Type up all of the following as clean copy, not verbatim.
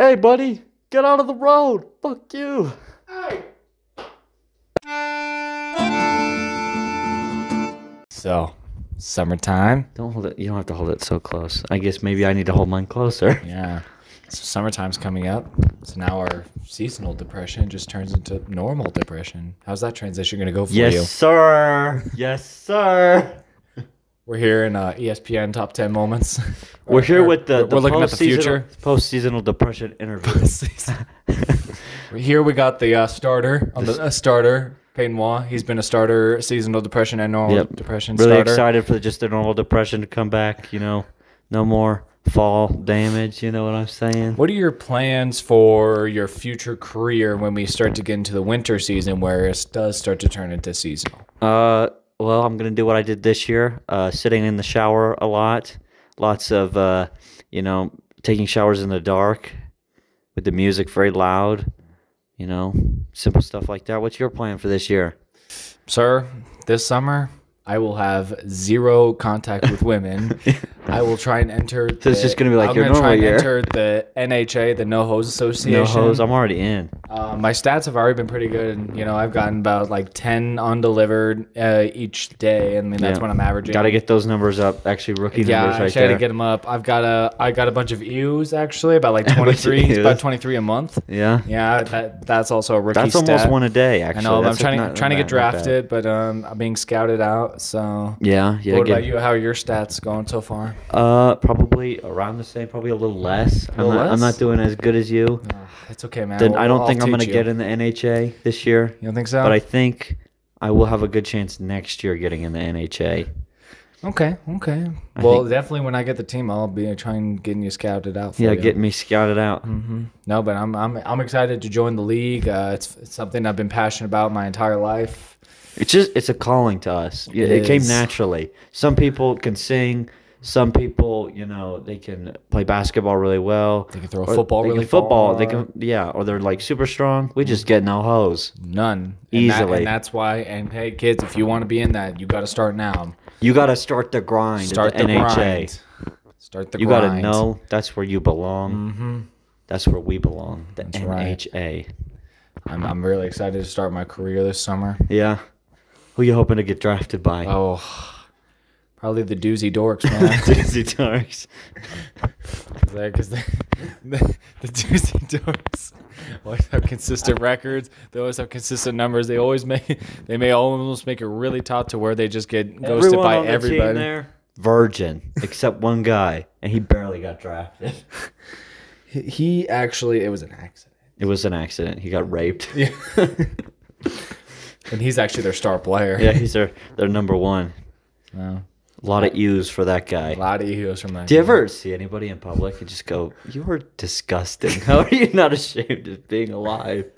Hey, buddy, get out of the road. Fuck you. Hey. So, summertime. Don't hold it. You don't have to hold it so close. I guess maybe I need to hold mine closer. Yeah. So summertime's coming up. So now our seasonal depression just turns into normal depression. How's that transition going to go for you? Yes, sir. Yes, sir. We're here in ESPN Top 10 Moments. We're here with the we're looking at the future. Post-seasonal depression interview. Here we got the starter, starter, Payton. He's been a starter, seasonal depression and normal depression really starter. Excited for just the normal depression to come back, you know. No more fall damage, you know what I'm saying? What are your plans for your future career when we start to get into the winter season where it does start to turn into seasonal? Well, I'm going to do what I did this year, sitting in the shower a lot. Lots of, you know, taking showers in the dark with the music very loud, you know, simple stuff like that. What's your plan for this year? Sir, this summer, I will have zero contact with women. I will try and enter. So it's just going to be like your normal year. I'm year. going to try and enter the NHA, the No Hose Association. No hose. I'm already in. My stats have already been pretty good. You know, I've gotten about like 10 undelivered each day. I mean, that's what I'm averaging. Got to get those numbers up. Actually, rookie numbers right there. Yeah, I got to get them up. I got a bunch of EUs actually, about like 23. It's about 23 a month. Yeah. Yeah, that's also a rookie That's stat. almost one a day, actually. I know. That's I'm trying to get drafted, but I'm being scouted out. So yeah. What about you? How are your stats going so far? Probably around the same. Probably a little less. I'm not doing as good as you. It's okay, man. Then I don't think I'm going to get in the NHA this year. You don't think so? But I think I will have a good chance next year getting in the NHA. Okay. Well, definitely when I get the team, I'll be trying getting you scouted out. For you. Getting me scouted out. Mm-hmm. No, but I'm excited to join the league. It's something I've been passionate about my entire life. It's a calling to us. It came naturally. Some people can sing. Some people, you know, they can play basketball really well. They can throw a football really far. They can, or they're like super strong. We just get no hose. None. Easily. And that's why, and hey, kids, if you want to be in that, you got to start now. You got to start the grind. Start the NHA. grind. Start the you grind. You got to know that's where you belong. Mm-hmm. That's where we belong. The that's NHA. Right. I'm really excited to start my career this summer. Yeah. Who you hoping to get drafted by? Oh, probably the Doozy Dorks, man. Doozy Dorks. Because the Doozy Dorks always have consistent records. They always have consistent numbers. They may almost make it really tough to where they just get ghosted by everybody. There, virgin, except one guy, and he barely got drafted. He actually, it was an accident. It was an accident. He got raped. Yeah. And he's actually their star player. Yeah, he's their number one. Wow. A lot of U's for that guy. A lot of U's from that guy. Do you ever see anybody in public and just go, "You are disgusting. How are you not ashamed of being alive?"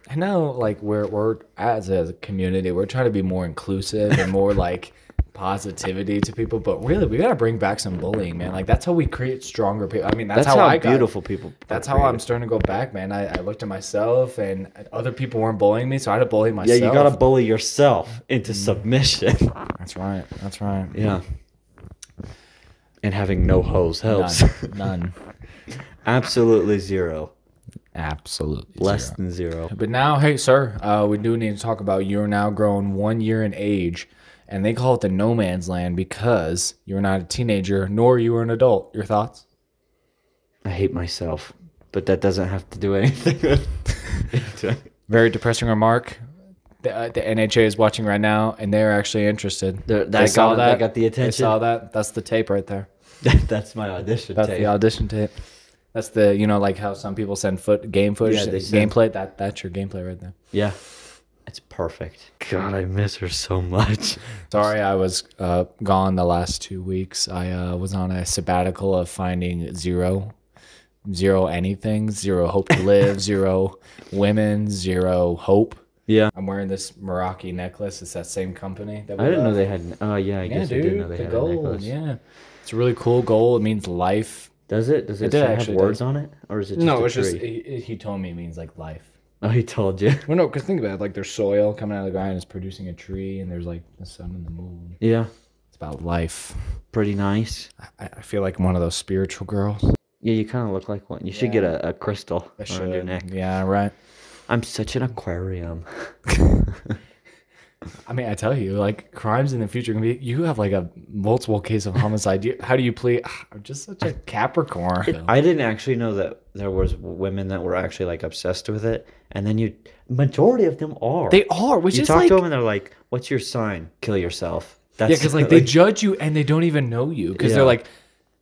I know, like, we're as a community, we're trying to be more inclusive and more like positivity to people, but really we gotta bring back some bullying, man. Like, that's how we create stronger people. I mean, that's how I got beautiful people. That's how I'm starting to go back, man. I looked at myself and other people weren't bullying me, so I had to bully myself. Yeah, you gotta bully yourself into submission. That's right. Yeah. And having no hose helps. None. Absolutely zero. Absolutely less than zero. But now, hey, sir, we do need to talk about you're now grown 1 year in age. And they call it the no man's land because you're not a teenager, nor you are an adult. Your thoughts? I hate myself, but that doesn't have to do anything with Very depressing remark. The NHA is watching right now, and they're actually interested. They saw that. They got the attention. They saw that. That's the tape right there. That's my audition tape. That's the audition tape. That's the, you know, like how some people send game footage, gameplay. That's your gameplay right there. Yeah. It's perfect. God, I miss her so much. Sorry, I was gone the last 2 weeks. I was on a sabbatical of finding zero anything, zero hope to live, zero women, zero hope. Yeah. I'm wearing this Maraki necklace. It's that same company. That I didn't know they had. Oh, yeah, I guess I didn't know they had gold, a necklace. Yeah. It's a really cool gold. It means life. Does it? Does it have words on it? Or is it just No, it's just, he told me it means like life. Oh, he told you? Well, no, because think about it. Like, there's soil coming out of the ground. It's producing a tree, and there's, like, the sun and the moon. Yeah. It's about life. Pretty nice. I feel like I'm one of those spiritual girls. Yeah, you kind of look like one. You should get a crystal around your neck. Yeah, right. I'm such an aquarium. I mean, I tell you, like crimes in the future can be. You have like a multiple case of homicide. How do you plead? I'm just such a Capricorn. I didn't actually know that there was women that were actually like obsessed with it, and then majority of them are. They are, which you is talk like, to them and they're like, "What's your sign? Kill yourself." Yeah, because like they judge you and they don't even know you because they're like.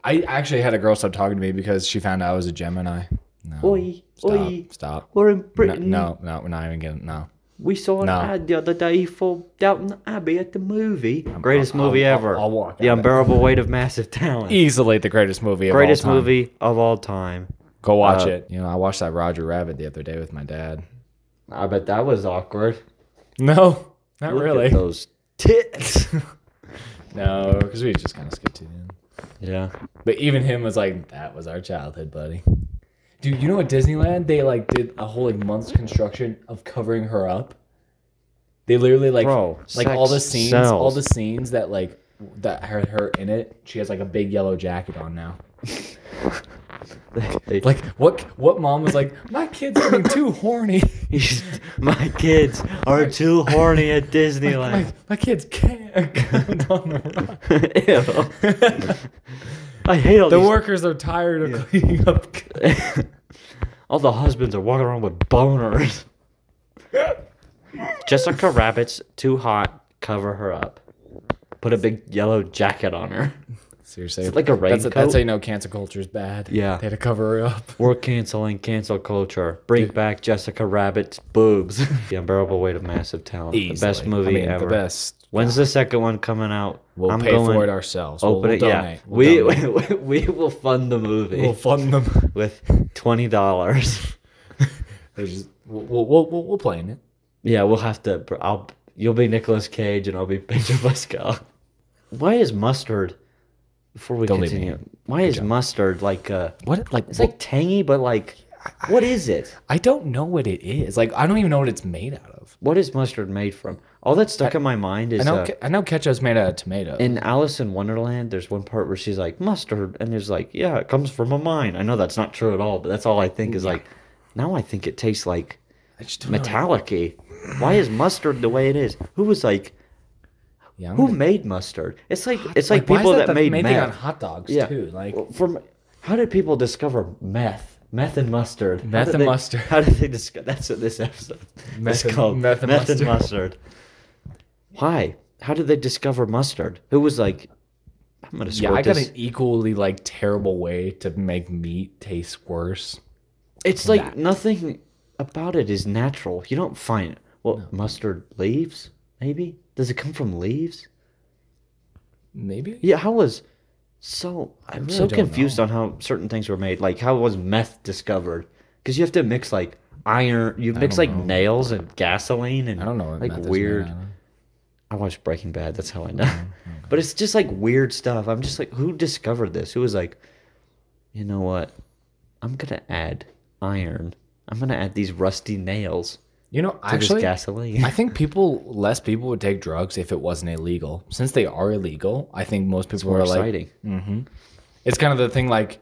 I actually had a girl stop talking to me because she found out I was a Gemini. No, oi, stop. We're in Britain. No, we're not even getting no. We saw an ad the other day for Downton Abbey at the movie. Greatest movie ever. I'll walk The Unbearable Weight of Massive Talent. Easily the greatest movie of all time. Greatest movie of all time. Go watch it. You know, I watched that Roger Rabbit the other day with my dad. I bet that was awkward. No, not Look really. At those tits. No, because we just kind of skipped to the end. Yeah. But even him was like, that was our childhood, buddy. Dude, you know at Disneyland, they like did a whole like month's construction of covering her up. They literally like all the scenes that like that had her in it. She has like a big yellow jacket on now. Like what mom was like, my kids are getting too horny. My kids are too horny at Disneyland. My kids can't come on the ride. Ew. I hate all the these... workers are tired of cleaning up. All the husbands are walking around with boners. Jessica Rabbit's too hot. Cover her up. Put a big yellow jacket on her. Seriously, it's like a raincoat. That's how you know cancel culture is bad. Yeah, they had to cover her up. We're canceling cancel culture. Bring back Jessica Rabbit's boobs. The Unbearable Weight of Massive Talent. Easily. The best movie ever. The best. When's the second one coming out? We'll pay for it ourselves. Open we'll it. Donate. Yeah, We'll we will fund the movie. We'll fund them with $20. We'll play in it. Yeah, we'll have to. You'll be Nicolas Cage and I'll be Pedro Pascal. Why is mustard? Before we continue, why is mustard like what? Like it's like tangy, but like what is it? I don't know what it is. Like I don't even know what it's made out of. What is mustard made from? All that's stuck in my mind is I know ketchup's made out of tomato. In Alice in Wonderland, there's one part where she's like mustard, and there's like, yeah, it comes from a mine. I know that's not true at all, but that's all I think is like. Now I think it tastes like metallic-y. Why is mustard the way it is? Who was like? Yeah, who made mustard? It's like people that made meth. Thing on hot dogs too. Like how did people discover meth? Meth and mustard. Mustard. How did they discover? That's what this episode is called. Meth and mustard. Why? How did they discover mustard? Who was like? I'm gonna squirt I got an equally like terrible way to make meat taste worse. It's like nothing about it is natural. You don't find mustard leaves. Maybe does it come from leaves? Maybe. Yeah. I'm really so confused on how certain things were made. Like how was meth discovered? Because you have to mix like iron. You mix like nails and gasoline and I don't know. What like weird. I watched Breaking Bad. That's how I know. Okay. But it's just like weird stuff. I'm just like, who discovered this? Who was like, you know what? I'm gonna add iron. I'm gonna add these rusty nails. You know, actually, gasoline. I think less people would take drugs if it wasn't illegal. Since they are illegal, I think most people are exciting. Like, it's kind of the thing like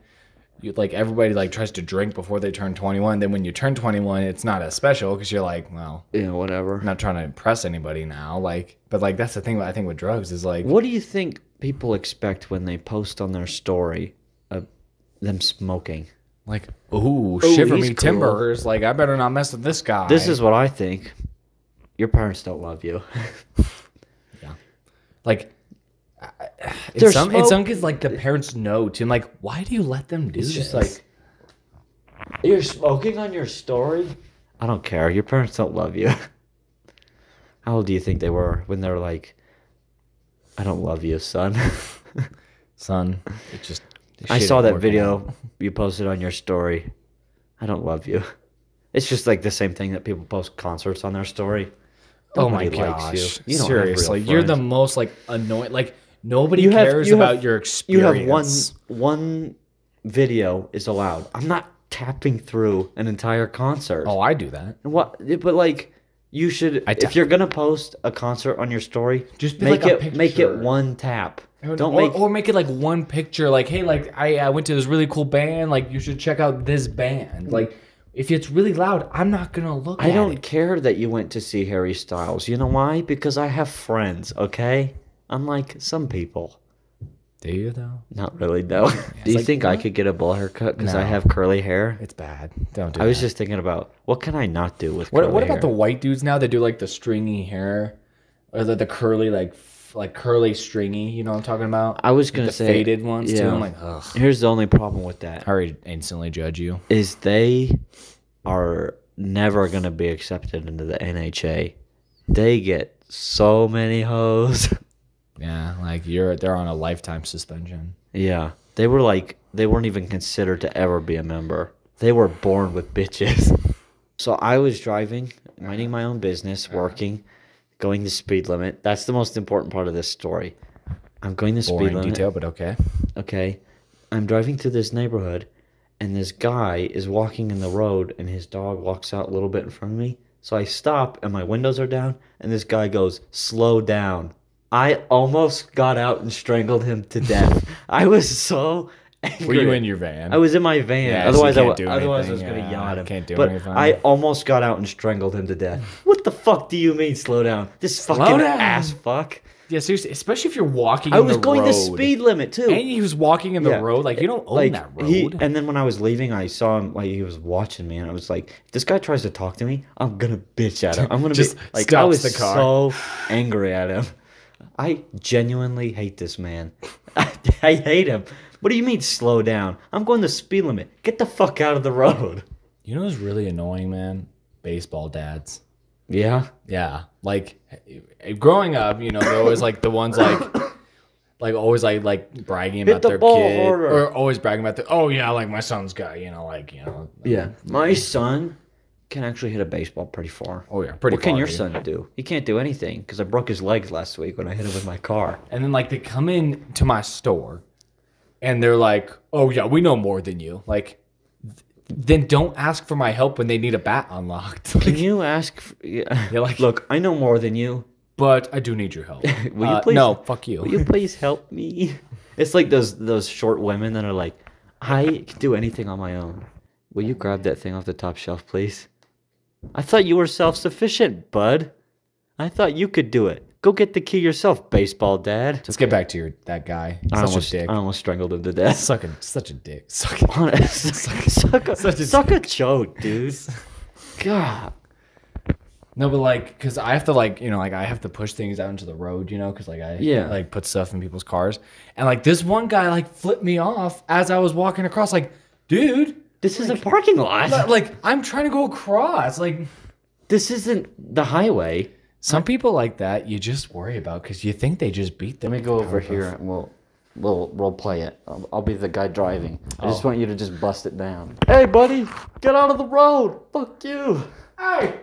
everybody like tries to drink before they turn 21. Then when you turn 21, it's not as special because you're like, well, yeah, whatever. I'm not trying to impress anybody now. Like, but like that's the thing. I think with drugs is like, what do you think people expect when they post on their story of them smoking? Like, ooh, shiver me timbers. Like, I better not mess with this guy. This is what I think. Your parents don't love you. Yeah. Like, in some kids, like, the parents know, too. And, like, why do you let them do this? It's just like, you're smoking on your story? I don't care. Your parents don't love you. How old do you think they were when they were like, I don't love you, son? Son, it just... I saw that video you posted on your story. I don't love you. It's just like the same thing that people post concerts on their story. Nobody likes you. Seriously, you're the most like annoying. Like nobody cares about your experience. You have one video is allowed. I'm not tapping through an entire concert. Oh, I do that. What? But like, You should, if you're gonna post a concert on your story, just make it one tap. Don't make it like one picture. Like, hey, like I went to this really cool band. Like, you should check out this band. Like, if it's really loud, I'm not gonna look. I don't care that you went to see Harry Styles. You know why? Because I have friends. Okay, unlike some people. Do you though? Not really, no. Do you think I could get a bowl haircut because I have curly hair? It's bad. Don't do I was just thinking about what can I not do with curly hair? What about the white dudes now that do like the stringy hair, or the curly like curly stringy? You know what I'm talking about? I was gonna say faded ones too. I'm like, ugh. Here's the only problem with that. I already instantly judge you. Is they are never gonna be accepted into the NHA. They get so many hoes. Yeah, like they're on a lifetime suspension. Yeah, they weren't even considered to ever be a member. They were born with bitches. So I was driving, minding my own business, working, going the speed limit. That's the most important part of this story. I'm going the speed limit. Detail, but okay. Okay, I'm driving through this neighborhood, and this guy is walking in the road, and his dog walks out a little bit in front of me. So I stop, and my windows are down, and this guy goes, "Slow down." I almost got out and strangled him to death. I was so angry. Were you in your van? I was in my van. Yeah, otherwise, so I was going to yell at him. Can't do but anything. I almost got out and strangled him to death. What the fuck do you mean, slow down? This fucking ass fuck. Yeah, seriously, especially if you're walking. I was going the speed limit too, and he was walking in the road. Like, you don't own that road. And then when I was leaving, I saw him like he was watching me, and I was like, "If this guy tries to talk to me, I'm gonna bitch at him. I'm gonna just be like." I was so angry at him. I genuinely hate this man. I hate him. What do you mean slow down? I'm going the speed limit. Get the fuck out of the road. You know what's really annoying, man? Baseball dads. Yeah? Yeah. Like, growing up, you know, they're always like the ones always like bragging about their kid. Harder. Or always bragging about oh yeah, like my son's guy, you know, like, you know. Yeah. My son can actually hit a baseball pretty far. Oh yeah, pretty far. What can your son do? He can't do anything because I broke his legs last week when I hit him with my car. And then like they come in to my store and they're like, "Oh yeah, we know more than you." Like, then don't ask for my help when they need a bat unlocked. Like, can you ask? You're like, look, I know more than you, but I do need your help. Will you please? No, fuck you. Will you please help me? It's like those short women that are like, I can do anything on my own. Will you grab that thing off the top shelf, please? I thought you were self-sufficient, bud. I thought you could do it. Go get the key yourself, baseball dad. Let's get back to that guy. Such a dick. I almost strangled him to death. Such a dick. Suck a choke, dude. God. No, but like, cause I have to like, you know, like I have to push things out into the road, you know, cause like I like put stuff in people's cars, and like this one guy like flipped me off as I was walking across. Like, dude. This is a parking lot. Like, I'm trying to go across. Like, this isn't the highway. Some people like that you just worry about because you think they just beat them. Let me go over here and we'll play it. I'll be the guy driving. I just want you to just bust it down. Hey, buddy, get out of the road. Fuck you. Hey.